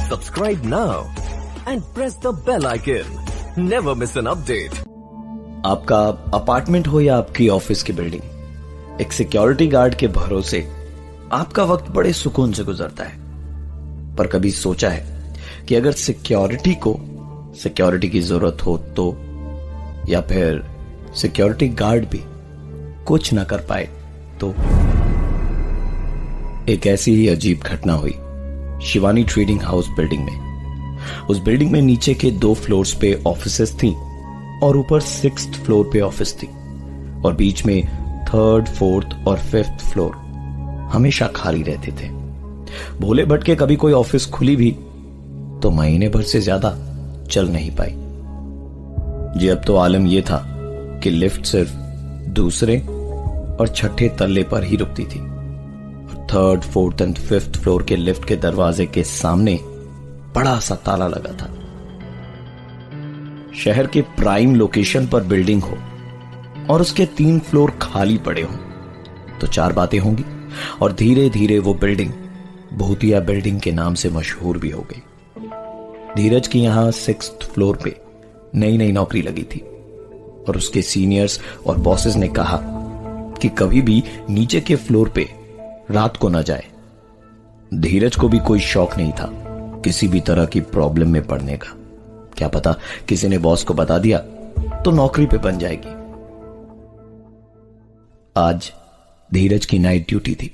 Subscribe now and press the bell icon. Never miss an update. आपका apartment हो या आपकी ऑफिस की बिल्डिंग, एक सिक्योरिटी गार्ड के भरोसे आपका वक्त बड़े सुकून से गुजरता है। पर कभी सोचा है कि अगर सिक्योरिटी की जरूरत हो तो, या फिर सिक्योरिटी गार्ड भी कुछ ना कर पाए तो? एक ऐसी ही अजीब घटना हुई शिवानी ट्रेडिंग हाउस बिल्डिंग में। उस बिल्डिंग में नीचे के 2 फ्लोर्स पे ऑफिसेस थी और ऊपर 6th फ्लोर पे ऑफिस थी, और बीच में 3rd, 4th और 5th फ्लोर हमेशा खाली रहते थे। भोले भटके कभी कोई ऑफिस खुली भी तो महीने भर से ज्यादा चल नहीं पाई। जी अब तो आलम यह था कि लिफ्ट सिर्फ दूसरे और छठे तल्ले पर ही रुकती थी। 3rd, 4th and 5th floor के लिफ्ट के दरवाजे के सामने बड़ा सा ताला लगा था। शहर के प्राइम लोकेशन पर बिल्डिंग हो और उसके 3 फ्लोर खाली पड़े हों तो 4 बातें होंगी, और धीरे धीरे वो बिल्डिंग भूतिया बिल्डिंग के नाम से मशहूर भी हो गई। धीरज की यहां 6th फ्लोर पे नई नौकरी लगी थी और उसके सीनियर्स और बॉसेस ने कहा कि कभी भी नीचे के फ्लोर पे रात को न जाए। धीरज को भी कोई शौक नहीं था किसी भी तरह की प्रॉब्लम में पड़ने का। क्या पता किसी ने बॉस को बता दिया तो नौकरी पे बन जाएगी। आज धीरज की नाइट ड्यूटी थी।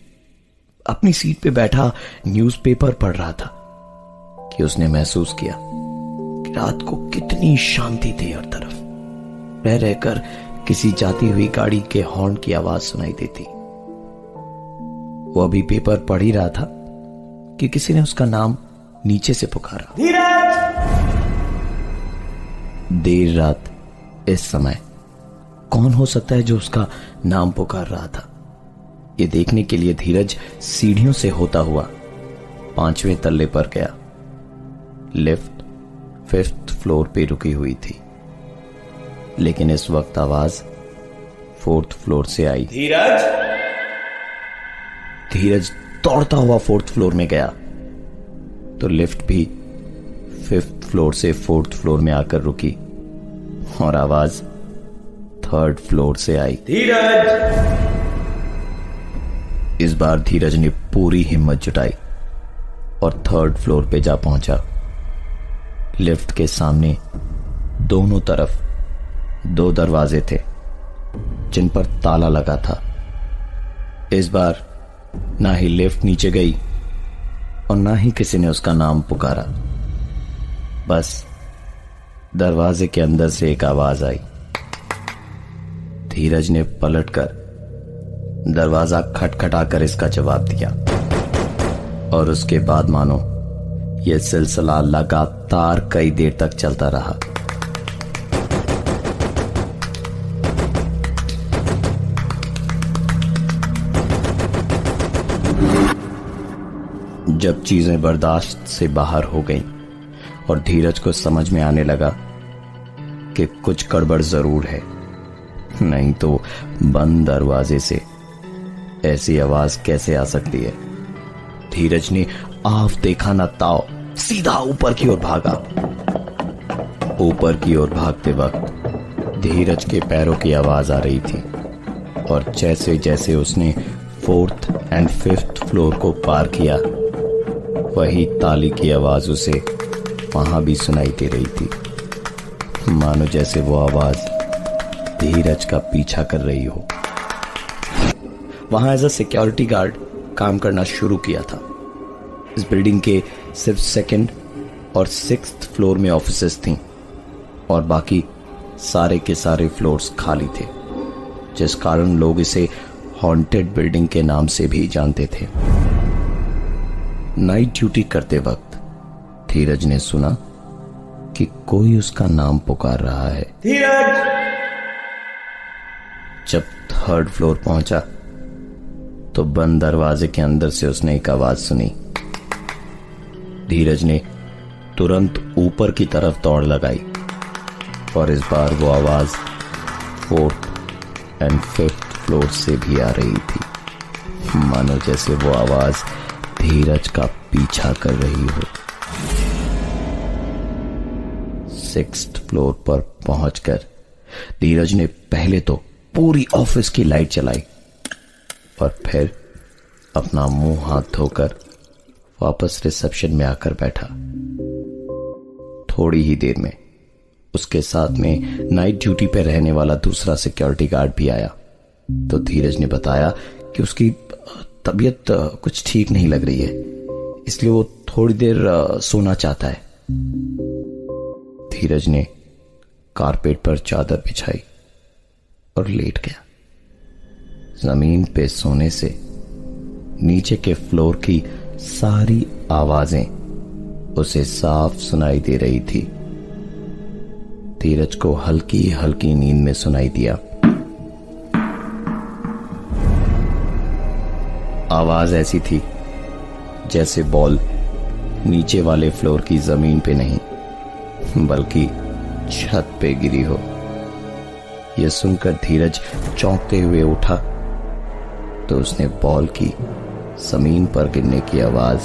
अपनी सीट पे बैठा न्यूज़पेपर पढ़ रहा था कि उसने महसूस किया कि रात को कितनी शांति थी हर तरफ। रह रहकर किसी जाती हुई गाड़ी के हॉर्न की आवाज सुनाई देती। वो अभी पेपर पढ़ ही रहा था कि किसी ने उसका नाम नीचे से पुकारा। धीरज! देर रात इस समय कौन हो सकता है जो उसका नाम पुकार रहा था? ये देखने के लिए धीरज सीढ़ियों से होता हुआ 5वें तल्ले पर गया। लिफ्ट 5th फ्लोर पे रुकी हुई थी, लेकिन इस वक्त आवाज 4th फ्लोर से आई। धीरज दौड़ता हुआ 4th फ्लोर में गया तो लिफ्ट भी 5th फ्लोर से 4th फ्लोर में आकर रुकी और आवाज 3rd फ्लोर से आई। धीरज! इस बार धीरज ने पूरी हिम्मत जुटाई और 3rd फ्लोर पे जा पहुंचा। लिफ्ट के सामने दोनों तरफ 2 दरवाजे थे जिन पर ताला लगा था। इस बार ना ही लिफ्ट नीचे गई और ना ही किसी ने उसका नाम पुकारा। बस दरवाजे के अंदर से एक आवाज आई। धीरज ने पलटकर दरवाजा खटखटाकर इसका जवाब दिया, और उसके बाद मानो यह सिलसिला लगातार कई देर तक चलता रहा। जब चीजें बर्दाश्त से बाहर हो गईं और धीरज को समझ में आने लगा कि कुछ गड़बड़ जरूर है, नहीं तो बंद दरवाजे से ऐसी आवाज कैसे आ सकती है, धीरज ने आफ देखा ना ताव सीधा ऊपर की ओर भागा। ऊपर की ओर भागते वक्त धीरज के पैरों की आवाज आ रही थी, और जैसे जैसे उसने 4th एंड 5th फ्लोर को पार किया वही ताली की आवाज उसे वहां भी सुनाई दे रही थी, मानो जैसे वो आवाज धीरज का पीछा कर रही हो। वहां एज अ सिक्योरिटी गार्ड काम करना शुरू किया था। इस बिल्डिंग के सिर्फ 2nd और 6th फ्लोर में ऑफिसेस थीं और बाकी सारे के सारे फ्लोर्स खाली थे, जिस कारण लोग इसे हॉन्टेड बिल्डिंग के नाम से भी जानते थे। नाइट ड्यूटी करते वक्त धीरज ने सुना कि कोई उसका नाम पुकार रहा है। धीरज! जब 3rd फ्लोर पहुंचा तो बंद दरवाजे के अंदर से उसने एक आवाज सुनी। धीरज ने तुरंत ऊपर की तरफ दौड़ लगाई और इस बार वो आवाज 4th एंड 5th फ्लोर से भी आ रही थी, मानो जैसे वो आवाज धीरज का पीछा कर रही हो। सिक्स्थ फ्लोर पर पहुंचकर धीरज ने पहले तो पूरी ऑफिस की लाइट जलाई और फिर अपना मुंह हाथ धोकर वापस रिसेप्शन में आकर बैठा। थोड़ी ही देर में उसके साथ में नाइट ड्यूटी पर रहने वाला दूसरा सिक्योरिटी गार्ड भी आया तो धीरज ने बताया कि उसकी तबीयत कुछ ठीक नहीं लग रही है, इसलिए वो थोड़ी देर सोना चाहता है। धीरज ने कारपेट पर चादर बिछाई और लेट गया। जमीन पे सोने से नीचे के फ्लोर की सारी आवाजें उसे साफ सुनाई दे रही थी। धीरज को हल्की हल्की नींद में सुनाई दिया। आवाज ऐसी थी जैसे बॉल नीचे वाले फ्लोर की जमीन पे नहीं बल्कि छत पे गिरी हो। यह सुनकर धीरज चौंकते हुए उठा तो उसने बॉल की जमीन पर गिरने की आवाज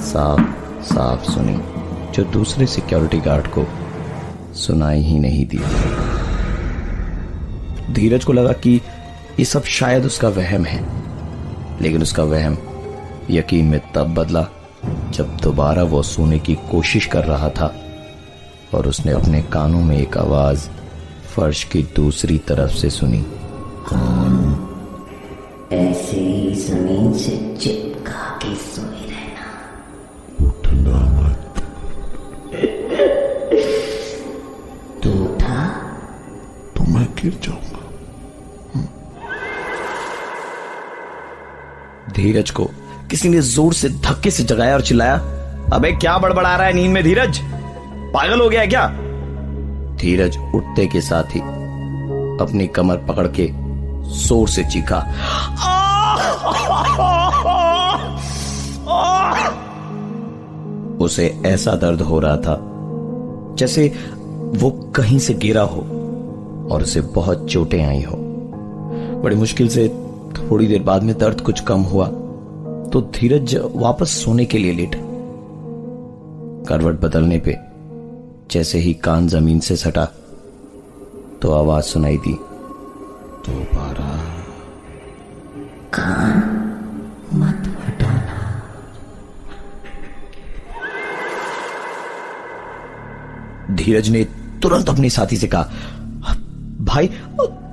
साफ साफ सुनी, जो दूसरे सिक्योरिटी गार्ड को सुनाई ही नहीं दी। धीरज को लगा कि ये सब शायद उसका वहम है, लेकिन उसका वहम यकीन में तब बदला जब दोबारा वो सोने की कोशिश कर रहा था और उसने अपने कानों में एक आवाज फर्श की दूसरी तरफ से सुनी। कौन ऐसे ही जमीन से चिपका के सोए रहना, उठना मत। तू उठा तो मैं गिर जाऊंगा। धीरज को किसी ने जोर से धक्के से जगाया और चिल्लाया, अबे क्या बड़बड़ा रहा है नींद में धीरज, पागल हो गया है क्या? धीरज उठते के साथ ही अपनी कमर पकड़ के जोर से चीखा। उसे ऐसा दर्द हो रहा था जैसे वो कहीं से गिरा हो और उसे बहुत चोटें आई हो। बड़ी मुश्किल से थोड़ी देर बाद में दर्द कुछ कम हुआ तो धीरज वापस सोने के लिए लेटा। करवट बदलने पे जैसे ही कान जमीन से सटा तो आवाज सुनाई दी, दोबारा कान मत हटाना। धीरज ने तुरंत अपने साथी से कहा, भाई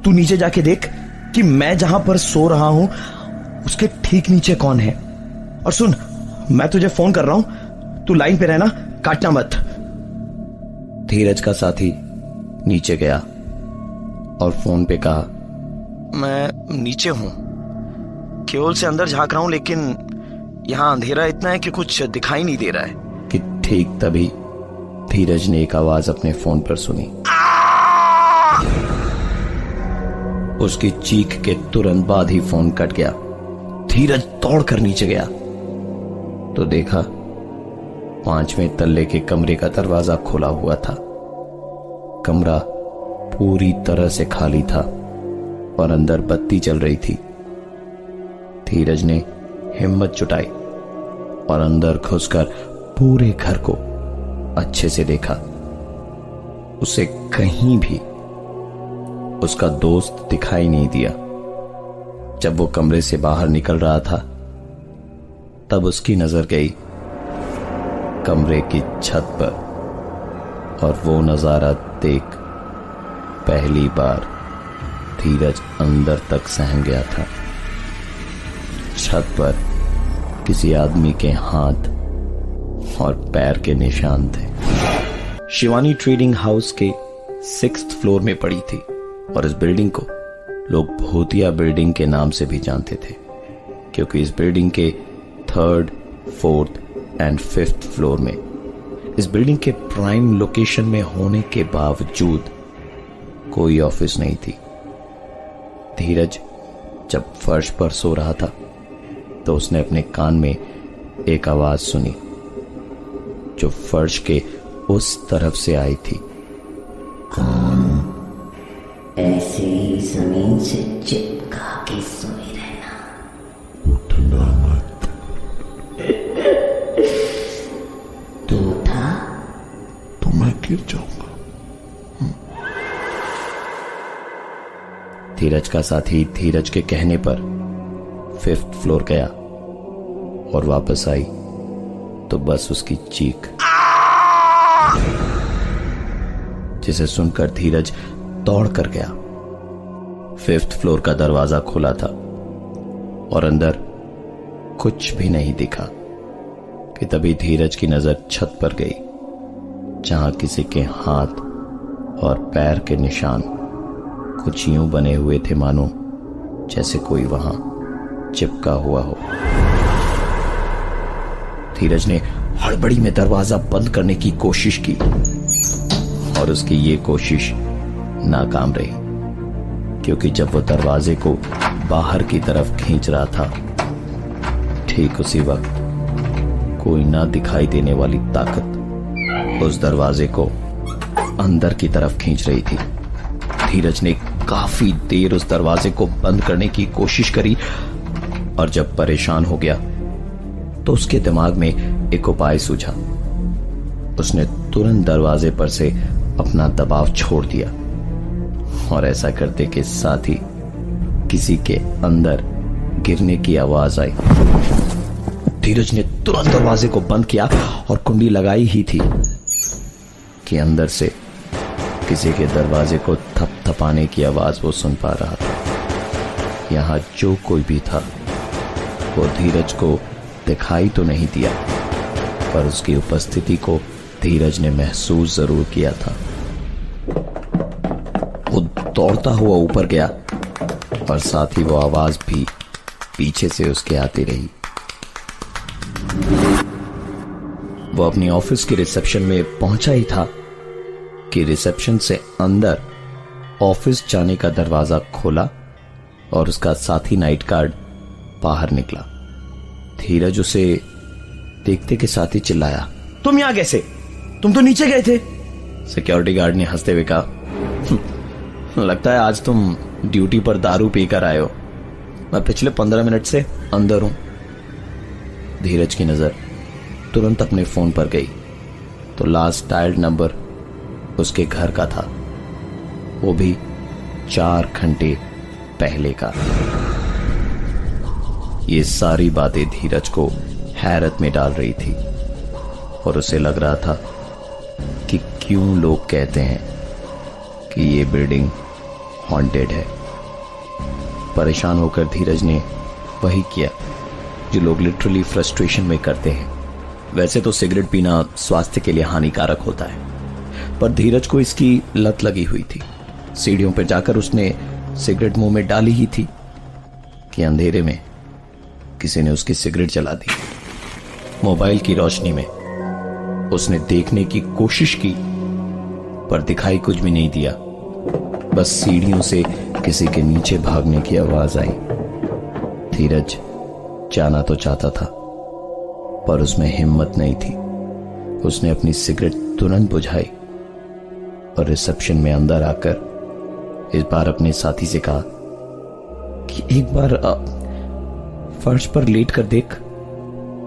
तू नीचे जाके देख कि मैं जहां पर सो रहा हूं उसके ठीक नीचे कौन है, और सुन मैं तुझे फोन कर रहा हूं, तू लाइन पे रहना, काटना मत। धीरज का साथी नीचे गया और फोन पे कहा, मैं नीचे हूं, केवल से अंदर झांक रहा हूं, लेकिन यहां अंधेरा इतना है कि कुछ दिखाई नहीं दे रहा है। कि ठीक तभी धीरज ने एक आवाज अपने फोन पर सुनी। उसकी चीख के तुरंत बाद ही फोन कट गया। धीरज दौड़कर नीचे गया तो देखा 5वें तल्ले के कमरे का दरवाजा खुला हुआ था। कमरा पूरी तरह से खाली था और अंदर बत्ती जल रही थी। धीरज ने हिम्मत जुटाई और अंदर घुसकर पूरे घर को अच्छे से देखा। उसे कहीं भी उसका दोस्त दिखाई नहीं दिया। जब वो कमरे से बाहर निकल रहा था तब उसकी नजर गई कमरे की छत पर और वो नजारा देख पहली बार धीरज अंदर तक सहम गया था। छत पर किसी आदमी के हाथ और पैर के निशान थे। शिवानी ट्रेडिंग हाउस के 6th फ्लोर में पड़ी थी और इस बिल्डिंग को लोग भूतिया बिल्डिंग के नाम से भी जानते थे, क्योंकि इस बिल्डिंग के 3rd, 4th and 5th floor में इस बिल्डिंग के प्राइम लोकेशन में होने के बावजूद कोई ऑफिस नहीं थी। धीरज जब फर्श पर सो रहा था तो उसने अपने कान में एक आवाज सुनी जो फर्श के उस तरफ से आई थी। कौन ऐसे ही जमीन से चिपका के सोए रहना, उठना मत। तू उठा तो मैं गिर जाऊंगा। धीरज का साथी धीरज के कहने पर 5th फ्लोर गया और वापस आई तो बस उसकी चीख, जिसे सुनकर धीरज दौड़ कर गया। 5th फ्लोर का दरवाजा खुला था और अंदर कुछ भी नहीं दिखा कि तभी धीरज की नजर छत पर गई, जहां किसी के हाथ और पैर के निशान कुछ यूं बने हुए थे मानो जैसे कोई वहां चिपका हुआ हो। धीरज ने हड़बड़ी में दरवाजा बंद करने की कोशिश की और उसकी ये कोशिश नाकाम रही, क्योंकि जब वो दरवाजे को बाहर की तरफ खींच रहा था, ठीक उसी वक्त कोई ना दिखाई देने वाली ताकत उस दरवाजे को अंदर की तरफ खींच रही थी। धीरज ने काफी देर उस दरवाजे को बंद करने की कोशिश करी और जब परेशान हो गया तो उसके दिमाग में एक उपाय सूझा। उसने तुरंत दरवाजे पर से अपना दबाव छोड़ दिया और ऐसा करते के साथ ही किसी के अंदर गिरने की आवाज आई। धीरज ने तुरंत दरवाजे को बंद किया और कुंडी लगाई ही थी कि अंदर से किसी के दरवाजे को थपथपाने की आवाज वो सुन पा रहा था। यहां जो कोई भी था वो धीरज को दिखाई तो नहीं दिया, पर उसकी उपस्थिति को धीरज ने महसूस जरूर किया था। वो दौड़ता हुआ ऊपर गया और साथ ही वो आवाज भी पीछे से उसके आती रही। वो अपनी ऑफिस के रिसेप्शन में पहुंचा ही था कि रिसेप्शन से अंदर ऑफिस जाने का दरवाजा खोला और उसका साथी नाइट गार्ड बाहर निकला। धीरज उसे देखते के साथ ही चिल्लाया, तुम यहां कैसे? तुम तो नीचे गए थे। सिक्योरिटी गार्ड ने हंसते हुए कहा, लगता है आज तुम ड्यूटी पर दारू पीकर आए हो। मैं पिछले 15 मिनट से अंदर हूं। धीरज की नजर तुरंत अपने फोन पर गई तो लास्ट डायल्ड नंबर उसके घर का था, वो भी 4 घंटे पहले का। ये सारी बातें धीरज को हैरत में डाल रही थी और उसे लग रहा था कि क्यों लोग कहते हैं कि ये बिल्डिंग हॉन्टेड है। परेशान होकर धीरज ने वही किया जो लोग लिटरली फ्रस्ट्रेशन में करते हैं। वैसे तो सिगरेट पीना स्वास्थ्य के लिए हानिकारक होता है, पर धीरज को इसकी लत लगी हुई थी। सीढ़ियों पर जाकर उसने सिगरेट मुंह में डाली ही थी कि अंधेरे में किसी ने उसकी सिगरेट जला दी। मोबाइल की रोशनी में उसने देखने की कोशिश की, पर दिखाई कुछ भी नहीं दिया। बस सीढ़ियों से किसी के नीचे भागने की आवाज आई। धीरज जाना तो चाहता था, पर उसमें हिम्मत नहीं थी। उसने अपनी सिगरेट तुरंत बुझाई और रिसेप्शन में अंदर आकर इस बार अपने साथी से कहा कि एक बार फर्श पर लेट कर देख,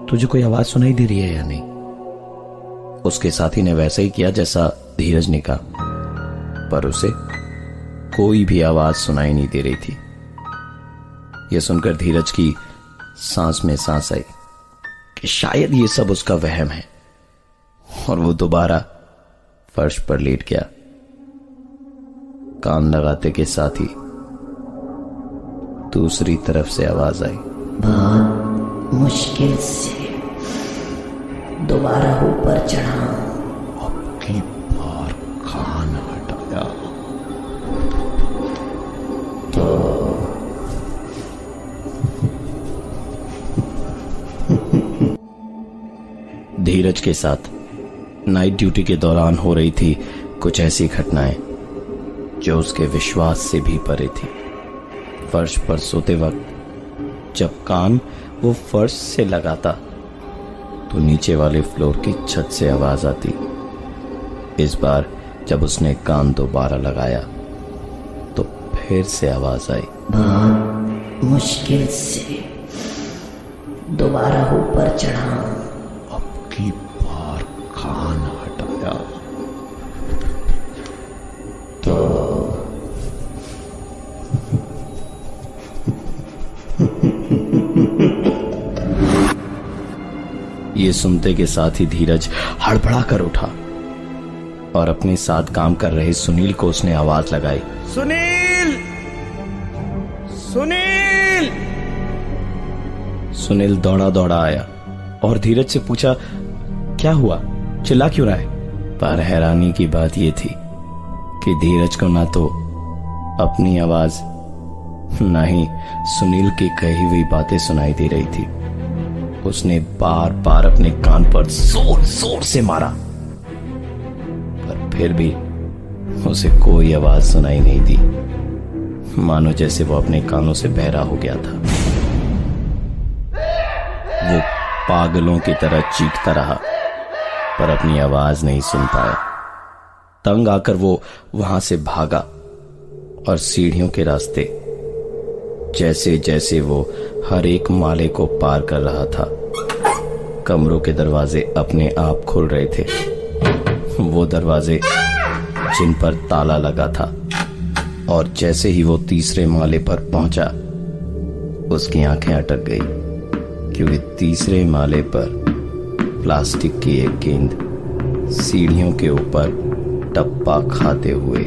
तुझे कोई आवाज सुनाई दे रही है या नहीं। उसके साथी ने वैसा ही किया जैसा धीरज ने कहा, पर उसे कोई भी आवाज सुनाई नहीं दे रही थी। यह सुनकर धीरज की सांस में सांस आई कि शायद ये सब उसका वहम है, और वो दोबारा फर्श पर लेट गया। कान लगाते के साथ ही दूसरी तरफ से आवाज आई, बहुत मुश्किल से दोबारा ऊपर चढ़ा। अब की बार कान हटाया धीरज के साथ नाइट ड्यूटी के दौरान हो रही थी कुछ ऐसी घटनाएं जो उसके विश्वास से भी परे थी। फर्श पर सोते वक्त जब कान वो फर्श से लगाता तो नीचे वाले फ्लोर की छत से आवाज आती। इस बार जब उसने कान दोबारा लगाया तो फिर से आवाज आई, बहुत मुश्किल से दोबारा ऊपर चढ़ा। अब की बार कान हटाया तो ये सुनते के साथ ही धीरज हड़बड़ा कर उठा और अपने साथ काम कर रहे सुनील को उसने आवाज लगाई, सुनील, सुनील। सुनील दौड़ा दौड़ा आया और धीरज से पूछा, क्या हुआ, चिल्ला क्यों रहा है? पर हैरानी की बात यह थी कि धीरज को ना तो अपनी आवाज ना ही सुनील की कही हुई बातें सुनाई दे रही थी। उसने बार बार अपने कान पर जोर जोर से मारा, पर फिर भी उसे कोई आवाज सुनाई नहीं दी, मानो जैसे वो अपने कानों से बहरा हो गया था। वो पागलों की तरह चीखता रहा पर अपनी आवाज नहीं सुन पाया। तंग आकर वो वहां से भागा और सीढ़ियों के रास्ते जैसे जैसे वो हर एक माले को पार कर रहा था, कमरों के दरवाजे अपने आप खुल रहे थे। वो दरवाजे जिन पर ताला लगा था, और जैसे ही वो तीसरे माले पर पहुंचा उसकी आंखें अटक गई, क्योंकि तीसरे माले पर प्लास्टिक की एक गेंद सीढ़ियों के ऊपर टप्पा खाते हुए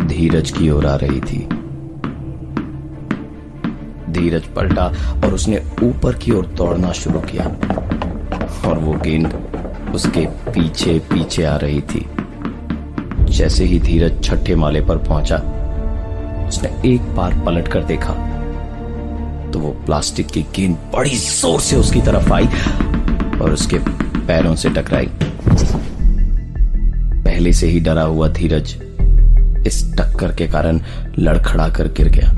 धीरज की ओर आ रही थी। धीरज पलटा और उसने ऊपर की ओर दौड़ना शुरू किया और वो गेंद उसके पीछे पीछे आ रही थी। जैसे ही धीरज छठे माले पर पहुंचा, उसने एक बार पलट कर देखा तो वो प्लास्टिक की गेंद बड़ी जोर से उसकी तरफ आई और उसके पैरों से टकराई। पहले से ही डरा हुआ धीरज इस टक्कर के कारण लड़खड़ा कर गिर गया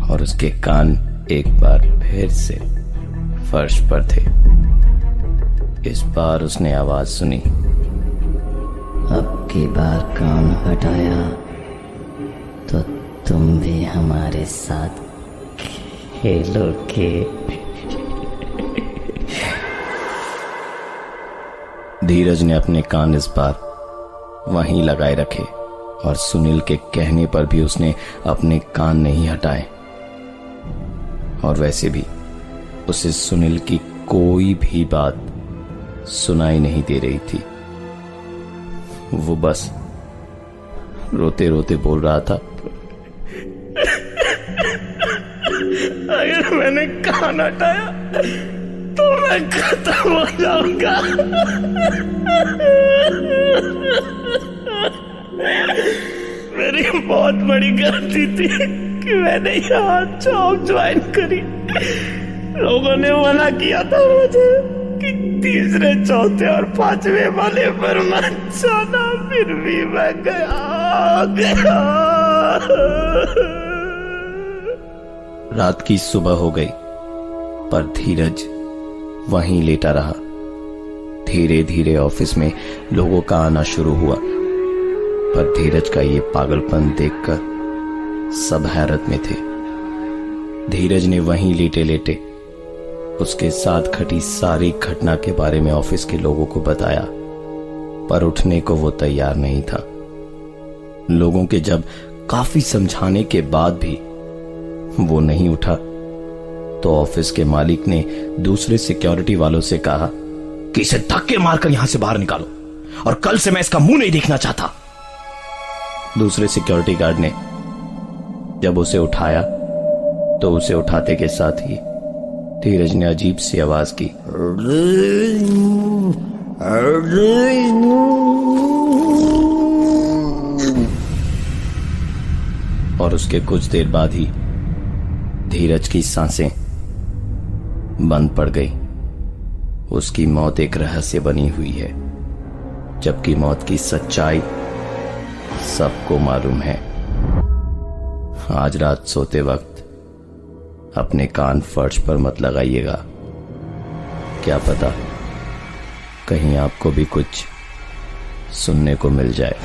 और उसके कान एक बार फिर से फर्श पर थे। इस बार उसने आवाज सुनी, अब की बार कान हटाया तो तुम भी हमारे साथ खेलोगे। धीरज ने अपने कान इस बार वहीं लगाए रखे और सुनील के कहने पर भी उसने अपने कान नहीं हटाए। और वैसे भी उसे सुनील की कोई भी बात सुनाई नहीं दे रही थी। वो बस रोते रोते बोल रहा था, अगर मैंने कान हटाया तो मैं खत्म हो जाऊंगा। मेरी बहुत बड़ी गलती थी कि मैंने यहाँ जॉब ज्वाइन करी। लोगों ने मना किया था मुझे कि तीसरे, चौथे और पांचवें वाले पर मत जाना, फिर भी मैं गया। रात की सुबह हो गई पर धीरज वहीं लेटा रहा। धीरे धीरे ऑफिस में लोगों का आना शुरू हुआ, पर धीरज का ये पागलपन देखकर सब हैरत में थे। धीरज ने वहीं लेटे लेटे उसके साथ घटी सारी घटना के बारे में ऑफिस के लोगों को बताया, पर उठने को वो तैयार नहीं था। लोगों के जब काफी समझाने के बाद भी वो नहीं उठा तो ऑफिस के मालिक ने दूसरे सिक्योरिटी वालों से कहा कि इसे धक्के मारकर यहां से बाहर निकालो और कल से मैं इसका मुंह नहीं देखना चाहता। दूसरे सिक्योरिटी गार्ड ने जब उसे उठाया तो उसे उठाते के साथ ही धीरज ने अजीब सी आवाज की, और उसके कुछ देर बाद ही धीरज की सांसें बंद पड़ गई। उसकी मौत एक रहस्य बनी हुई है, जबकि मौत की सच्चाई सबको मालूम है। आज रात सोते वक्त अपने कान फर्श पर मत लगाइएगा, क्या पता कहीं आपको भी कुछ सुनने को मिल जाए।